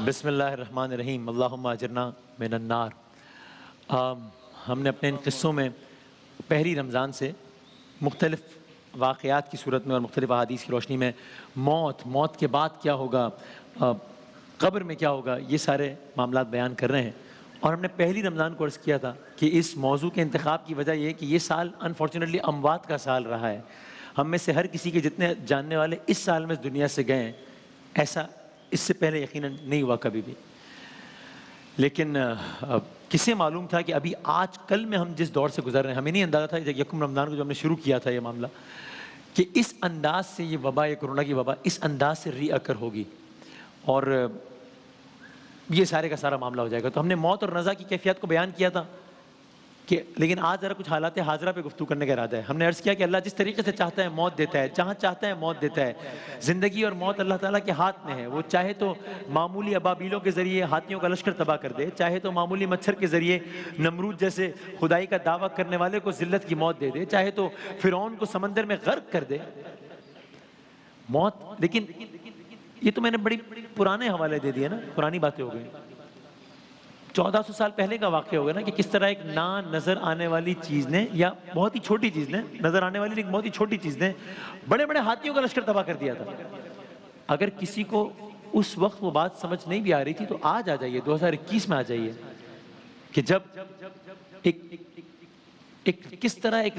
بسم اللہ الرحمن الرحیم اللہم اجرنا من النار۔ ہم نے اپنے ان قصوں میں پہلی رمضان سے مختلف واقعات کی صورت میں اور مختلف احادیث کی روشنی میں موت کے بعد کیا ہوگا، قبر میں کیا ہوگا، یہ سارے معاملات بیان کر رہے ہیں۔ اور ہم نے پہلی رمضان کو عرض کیا تھا کہ اس موضوع کے انتخاب کی وجہ یہ ہے کہ یہ سال انفارچونیٹلی اموات کا سال رہا ہے۔ ہم میں سے ہر کسی کے جتنے جاننے والے اس سال میں اس دنیا سے گئے ہیں، ایسا اس سے پہلے یقیناً نہیں ہوا کبھی بھی۔ لیکن کسے معلوم تھا کہ ابھی آج کل میں ہم جس دور سے گزر رہے ہیں، ہمیں نہیں اندازہ تھا جب یکم رمضان کو جو ہم نے شروع کیا تھا یہ معاملہ، کہ اس انداز سے یہ وبا، یہ کرونا کی وبا اس انداز سے ری اکر ہوگی اور یہ سارے کا سارا معاملہ ہو جائے گا۔ تو ہم نے موت اور رضا کی کیفیت کو بیان کیا تھا کہ لیکن آج ذرا کچھ حالات حاضرہ پہ گفتگو کرنے کا ارادہ ہے۔ ہم نے عرض کیا کہ اللہ جس طریقے سے چاہتا ہے موت دیتا ہے، جہاں چاہتا ہے موت دیتا ہے۔ زندگی اور موت اللہ تعالیٰ کے ہاتھ میں ہے۔ وہ چاہے تو معمولی ابابیلوں کے ذریعے ہاتھیوں کا لشکر تباہ کر دے، چاہے تو معمولی مچھر کے ذریعے نمرود جیسے خدائی کا دعویٰ کرنے والے کو ذلت کی موت دے دے، چاہے تو فرعون کو سمندر میں غرق کر دے موت۔ لیکن یہ تو میں نے بڑی پرانے حوالے دے دیے نا، پرانی باتیں ہو گئی۔ 1400 سال پہلے کا واقعہ ہوگا نا کہ کس طرح ایک نظر آنے والی چیز نے، یا بہت ہی چھوٹی چیز نے، نظر آنے والی ایک بہت ہی چھوٹی چیز نے بڑے بڑے ہاتھیوں کا لشکر تباہ کر دیا تھا۔ اگر کسی کو اس وقت وہ بات سمجھ نہیں بھی آ رہی تھی تو آج آ جائیے، 2021 میں آ جائیے کہ جب کس طرح ایک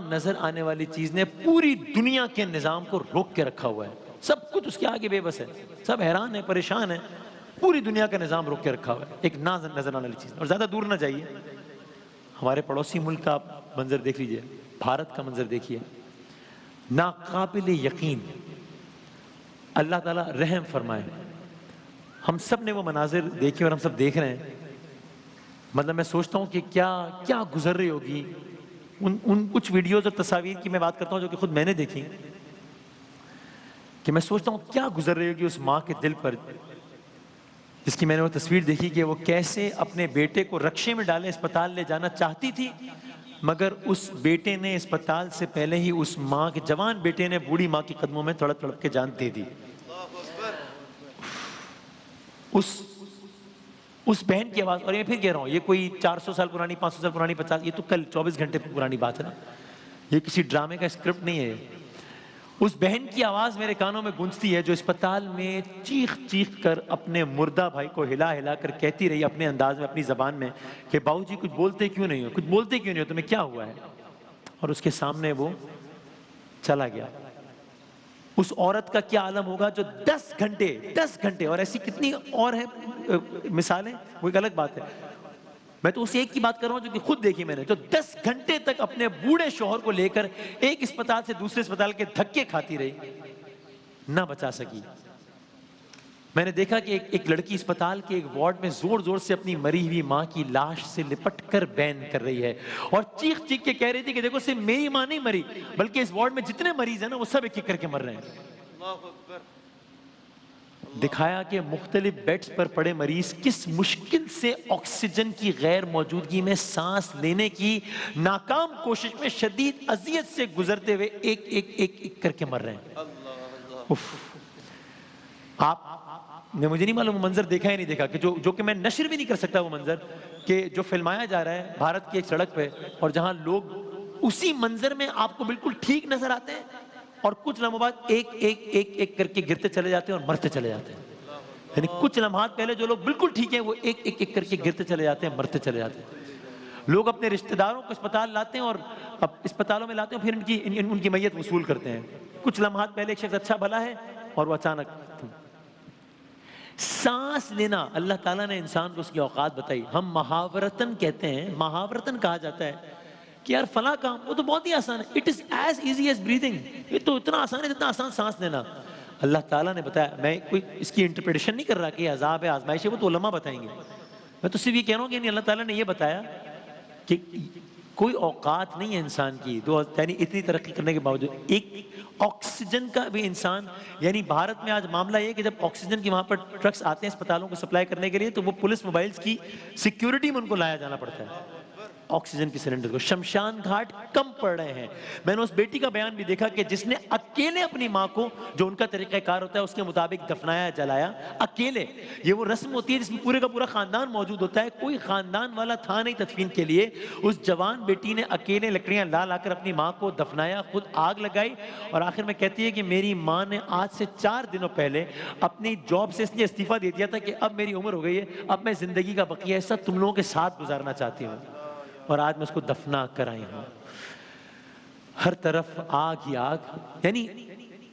نظر آنے والی چیز نے پوری دنیا کے نظام کو روک کے رکھا ہوا ہے۔ سب کچھ اس کے آگے بے بس ہے، سب حیران ہیں، پریشان ہیں، پوری دنیا کا نظام روک کے رکھا ہوا ہے ایک نظر آنے والی چیز۔ اور زیادہ دور نہ جائیے، ہمارے پڑوسی ملک کا آپ منظر دیکھ لیجئے، بھارت کا منظر دیکھیے، ناقابل یقین۔ اللہ تعالیٰ رحم فرمائے۔ ہم سب نے وہ مناظر دیکھے اور ہم سب دیکھ رہے ہیں۔ مطلب میں سوچتا ہوں کہ کیا گزر رہی ہوگی ان کچھ ویڈیوز اور تصاویر کی میں بات کرتا ہوں جو کہ خود میں نے دیکھی، کہ میں سوچتا ہوں کیا گزر رہی ہوگی اس ماں کے دل پر، جس کی میں نے وہ تصویر دیکھی کہ وہ کیسے اپنے بیٹے کو رکشے میں ڈالے اسپتال لے جانا چاہتی تھی، مگر اس بیٹے نے اسپتال سے پہلے ہی اس ماں کے جوان بیٹے نے بوڑھی ماں کے قدموں میں تڑپ تڑپ کے جان دے دی۔ اس بہن کی آواز، اور یہ پھر کہہ رہا ہوں، یہ کوئی 400 سال پرانی، 500 سال پرانی، 50، یہ تو کل 24 گھنٹے پرانی بات ہے نا، یہ کسی ڈرامے کا اسکرپٹ نہیں ہے۔ اس بہن کی آواز میرے کانوں میں گونجتی ہے جو اسپتال میں چیخ چیخ کر اپنے مردہ بھائی کو ہلا ہلا کر کہتی رہی اپنے انداز میں، اپنی زبان میں، کہ باؤ جی کچھ بولتے کیوں نہیں ہو، کچھ بولتے کیوں نہیں ہو، تمہیں کیا ہوا ہے؟ اور اس کے سامنے وہ چلا گیا۔ اس عورت کا کیا عالم ہوگا جو 10 گھنٹے، اور ایسی کتنی اور ہیں مثالیں، وہ ایک الگ بات ہے۔ میں تو اس ایک کی بات کر رہا ہوں جو کہ خود دیکھی میں نے، جو 10 گھنٹے تک اپنے بوڑھے شوہر کو لے کر ایک اسپتال سے دوسرے اسپتال کے دھکے کھاتی رہی، نہ بچا سکی۔ میں نے دیکھا کہ ایک لڑکی اسپتال کے ایک وارڈ میں زور زور سے اپنی مری ہوئی ماں کی لاش سے لپٹ کر بین کر رہی ہے اور چیخ چیخ کے کہہ رہی تھی کہ دیکھو صرف میری ماں نہیں مری، بلکہ اس وارڈ میں جتنے مریض ہیں نا وہ سب ایک ایک کر کے مر رہے ہیں۔ دکھایا کہ مختلف بیڈز پر پڑے مریض کس مشکل سے آکسیجن کی غیر موجودگی میں سانس لینے کی ناکام کوشش میں شدید اذیت سے گزرتے ہوئے ایک ایک کر کے مر رہے ہیں۔ آپ نے، مجھے نہیں معلوم منظر دیکھا ہی نہیں دیکھا، کہ جو کہ میں نشر بھی نہیں کر سکتا وہ منظر، کہ جو فلمایا جا رہا ہے بھارت کی ایک سڑک پہ، اور جہاں لوگ اسی منظر میں آپ کو بالکل ٹھیک نظر آتے ہیں اور کچھ لمحوں بعد ایک کر کے گرتے چلے جاتے ہیں اور مرتے چلے جاتے ہیں۔ یعنی کچھ لمحات پہلے جو لوگ بالکل ٹھیک ہیں وہ ایک کر کے گرتے چلے جاتے ہیں، مرتے چلے جاتے ہیں۔ لوگ اپنے رشتہ داروں کو اسپتال لاتے ہیں اور اسپتالوں میں لاتے ہیں، پھر ان کی میت وصول کرتے ہیں۔ کچھ لمحات پہلے ایک شخص اچھا بھلا ہے اور وہ اچانک سانس لینا، اللہ تعالیٰ نے انسان کو اس کی اوقات بتائی۔ ہم محاورتاً کہتے ہیں، محاورتاً کہا جاتا ہے کہ یار فلاں کام وہ تو بہت ہی آسان ہے، it is as easy as breathing, یہ تو اتنا آسان ہے جتنا آسان سانس لینا۔ اللہ تعالیٰ نے بتایا، میں کوئی اس کی انٹرپریٹیشن نہیں کر رہا کہ عذاب ہے، آزمائش ہے، وہ تو علماء بتائیں گے، میں تو صرف یہ کہہ رہا ہوں کہ اللہ تعالیٰ نے یہ بتایا کہ کوئی اوقات نہیں ہے انسان کی، یعنی اتنی ترقی کرنے کے باوجود ایک آکسیجن کا بھی انسان، یعنی بھارت میں آج معاملہ یہ ہے کہ جب آکسیجن کی وہاں پر ٹرکس آتے ہیں اسپتالوں کو سپلائی کرنے کے لیے تو وہ پولیس موبائلز کی سیکیورٹی میں ان کو لایا جانا پڑتا ہے۔ آکسیجن کی سلنڈر کو. شمشان گھاٹ کم پڑ رہے ہیں. میں نے اس بیٹی کا بیان بھی دیکھا کہ جس نے اکیلے اپنی ماں کو, جو ان کا طریقہ کار ہوتا ہے اس کے مطابق دفنایا, جلایا, اکیلے. یہ وہ رسم ہوتی ہے جس میں پورے کا پورا خاندان موجود ہوتا ہے, کوئی خاندان والا تھا نہیں تدفین کے لیے. اس جوان بیٹی نے اکیلے لکڑیاں لا کر اپنی ماں کو دفنایا, خود آگ لگائی, اور آخر میں کہتی ہے کہ میری ماں نے آج سے 4 دنوں پہلے اپنی جاب سے اس لیے استعفیٰ دے دیا تھا کہ اب میری عمر ہو گئی ہے, اب میں زندگی کا بقیہ حصہ تم لوگوں کے ساتھ گزارنا چاہتی ہوں, اور آج میں اس کو دفنا کر آئی ہوں. ہر طرف آگ ہی آگ. یعنی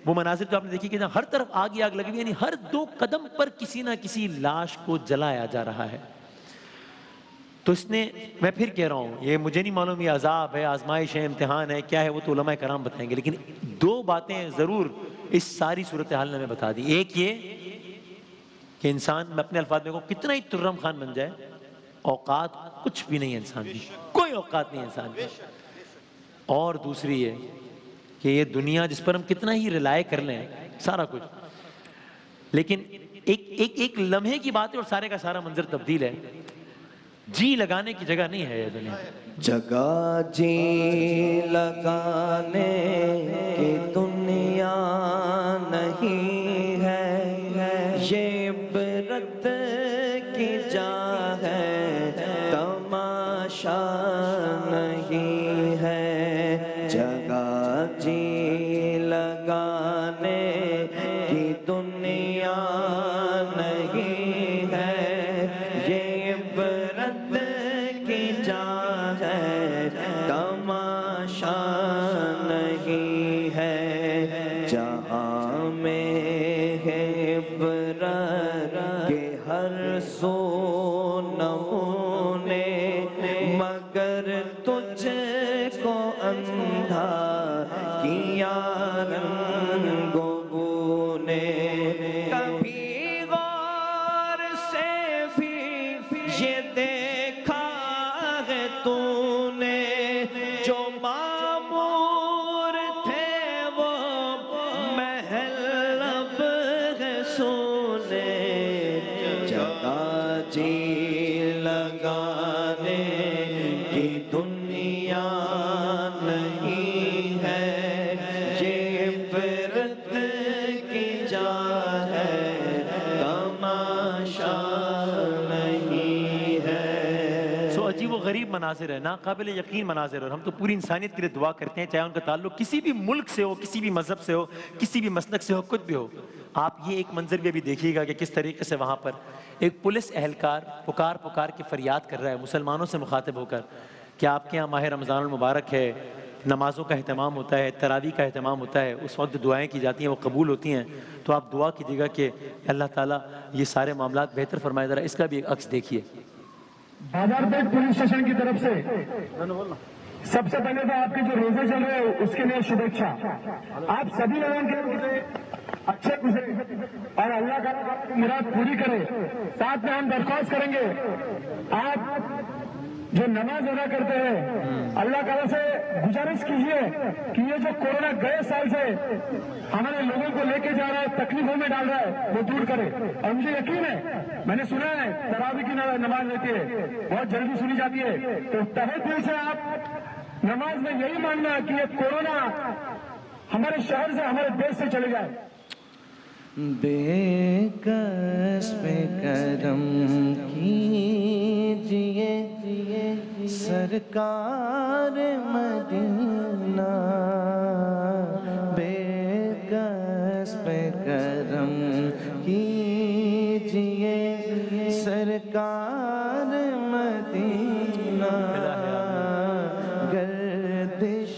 وہ مناظر جو آپ نے دیکھی کہ ہر طرف آگ ہی آگ لگی ہوئی, یعنی ہر 2 قدم پر کسی نہ کسی لاش کو جلایا جا رہا ہے. تو اس نے, میں پھر کہہ رہا ہوں, یہ مجھے نہیں معلوم یہ عذاب ہے, آزمائش ہے, امتحان ہے, کیا ہے, وہ تو علماء کرام بتائیں گے, لیکن 2 باتیں ضرور اس ساری صورتحال نے ہمیں بتا دی. ایک یہ کہ انسان, میں اپنے الفاظ میں کہوں, کتنا ہی ترم خان بن جائے, اوقات کچھ بھی نہیں ہے انسان کی, کوئی اوقات نہیں ہے انسان کی. اور دوسری یہ کہ یہ دنیا جس پر ہم کتنا ہی ریلائے کر لیں سارا کچھ, لیکن ایک لمحے کی بات ہے اور سارے کا سارا منظر تبدیل ہے. جی لگانے کی جگہ نہیں ہے یہ دنیا. جگہ جی لگانے کی دنیا نہیں ہے, یہ عبرت کی جا ہے, تماشا نہیں ہے. جگہ جی لگانے کی دنیا نہیں ہے, یہ عبرت کی جا ہے, تماشا نہیں ہے. جہاں میں ہے عبرت کے ہر سو نمونے, مگر تجھ کو اندھا کیا رنگ بو نے. کبھی غور سے بھی یہ دیکھا ہے تو نے, جو معمور تھے وہ محل اب ہے سونے. جگہ جی لگانے کی دنیا نہیں ہے, یہ عبرت کی جا ہے, تماشا نہیں ہے. سو عجیب و غریب مناظر ہے, ناقابل یقین مناظر ہے, اور ہم تو پوری انسانیت کے لیے دعا کرتے ہیں, چاہے ان کا تعلق کسی بھی ملک سے ہو, کسی بھی مذہب سے ہو, کسی بھی مسلک سے ہو, کچھ بھی ہو. آپ یہ ایک منظر بھی ابھی دیکھیے گا کہ کس طریقے سے وہاں پر ایک پولیس اہلکار پکار کے فریاد کر رہا ہے مسلمانوں سے مخاطب ہو کر کہ آپ کے یہاں ماہ رمضان المبارک ہے, نمازوں کا اہتمام ہوتا ہے, تراویح کا اہتمام ہوتا ہے, اس وقت دعائیں کی جاتی ہیں, وہ قبول ہوتی ہیں, تو آپ دعا کیجیے گا کہ اللہ تعالیٰ یہ سارے معاملات بہتر فرمائے. ذرا اس کا بھی ایک عکس دیکھیے. بازار پیٹ پولیس اسٹیشن کی طرف سے سب سے پہلے تو آپ کے جو روزے چل رہے ہیں اس کے لیے شبھیچھا. آپ سبھی لوگوں کے روزے اچھے گزرے اور اللہ کا مراد پوری کرے. ساتھ میں ہم درخواست کریں گے, آپ جو نماز ادا کرتے ہیں اللہ تعالیٰ سے گزارش کیجیے کہ یہ جو کورونا گئے سال سے ہمارے لوگوں کو لے کے جا رہا ہے, تکلیفوں میں ڈال رہا ہے, وہ دور کرے. اور مجھے یقین ہے, میں نے سنا ہے تراویح کی نماز رہتی ہے, بہت جلدی سنی جاتی ہے, تو تہے دل سے آپ نماز میں یہی ماننا کہ یہ کورونا ہمارے شہر سے, ہمارے دیش سے چلے جائے. بے کس پہ کرم کیجئے سرکار مدینہ, بے کس پہ کرم کیجئے سرکار مدینہ. گردش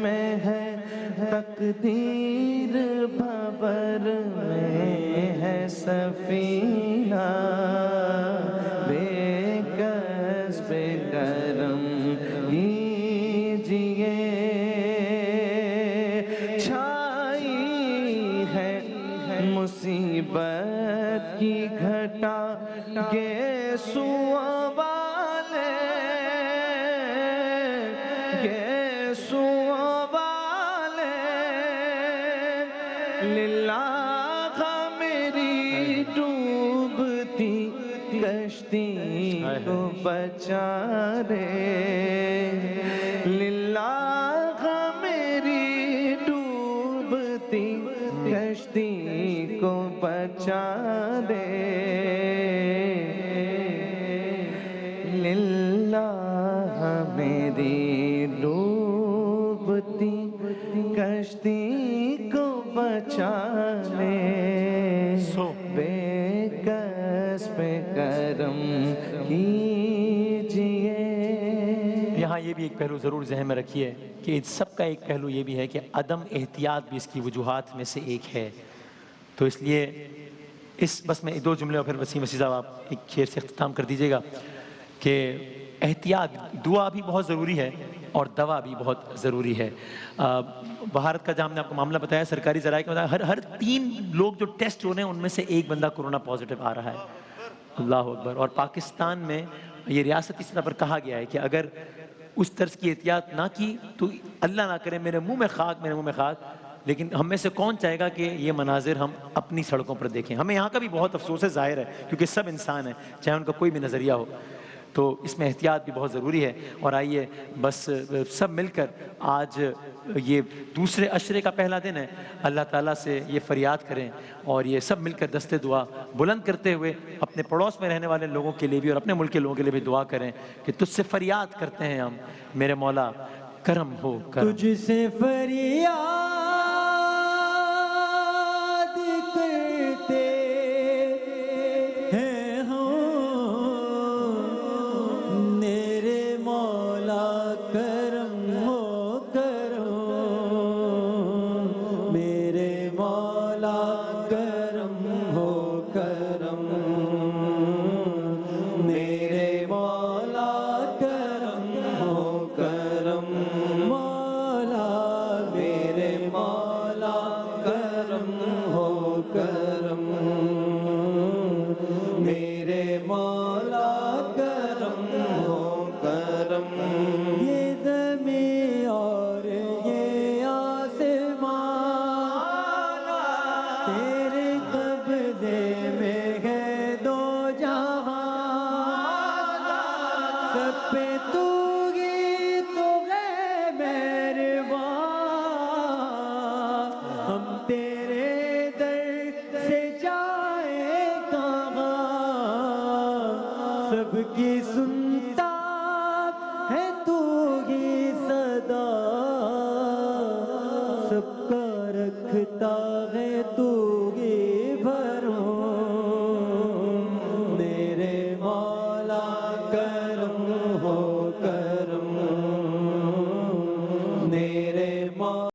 میں ہے تقدیر, بھور میں ہے سفینہ, بے کس پہ کرم کیجئے. چھائی ہے مصیبت کی گھٹا گیسو والے, گیسو والے, للہ میری ڈوبتی کشتی کشتی کو بچا دے للہ میری ڈوبتی کشتی کو بچا دے للہ میری ڈوبتی کشتی کو بچانے بے کس پہ کرم کیجئے. یہاں یہ بھی ایک پہلو ضرور ذہن میں رکھیے کہ اس سب کا ایک پہلو یہ بھی ہے کہ عدم احتیاط بھی اس کی وجوہات میں سے ایک ہے. تو اس لیے بس میں 2 جملے اور پھر وسیم وسیع صاحب آپ ایک شعر سے اختتام کر دیجیے گا کہ احتیاط، دعا بھی بہت ضروری ہے اور دوا بھی بہت ضروری ہے. بھارت کا جہاں ہم نے آپ کو معاملہ بتایا سرکاری ذرائع کے بتایا ہر 3 لوگ جو ٹیسٹ ہو رہے ہیں ان میں سے ایک بندہ کورونا پازیٹیو آ رہا ہے. اللہ اکبر. اور پاکستان میں یہ ریاستی سطح پر کہا گیا ہے کہ اگر اس طرز کی احتیاط نہ کی تو اللہ نہ کرے میرے منہ میں خاک، لیکن ہم میں سے کون چاہے گا کہ یہ مناظر ہم اپنی سڑکوں پر دیکھیں. ہمیں یہاں کا بھی بہت افسوس ہے، ظاہر ہے، کیونکہ سب انسان ہیں چاہے ان کا کوئی بھی نظریہ ہو. تو اس میں احتیاط بھی بہت ضروری ہے. اور آئیے بس سب مل کر آج یہ دوسرے عشرے کا پہلا دن ہے، اللہ تعالیٰ سے یہ فریاد کریں اور یہ سب مل کر دستے دعا بلند کرتے ہوئے اپنے پڑوس میں رہنے والے لوگوں کے لیے بھی اور اپنے ملک کے لوگوں کے لیے بھی دعا کریں کہ تجھ سے فریاد کرتے ہیں ہم میرے مولا، کرم ہو کرم. تجھ سے فریاد کرتے ہیں ہم میرے مولا، کرم ہو کرم میرے مولا، کرم ہو کرم میرے مولا، کرم ہو کرم مولا، میرے مولا، کرم ہو کرم میرے مولا، کرم ہو کرم. یہ زمین اور یہ آسمان تیرے قبضے میں ہے 2 جہاں، سب پہ تو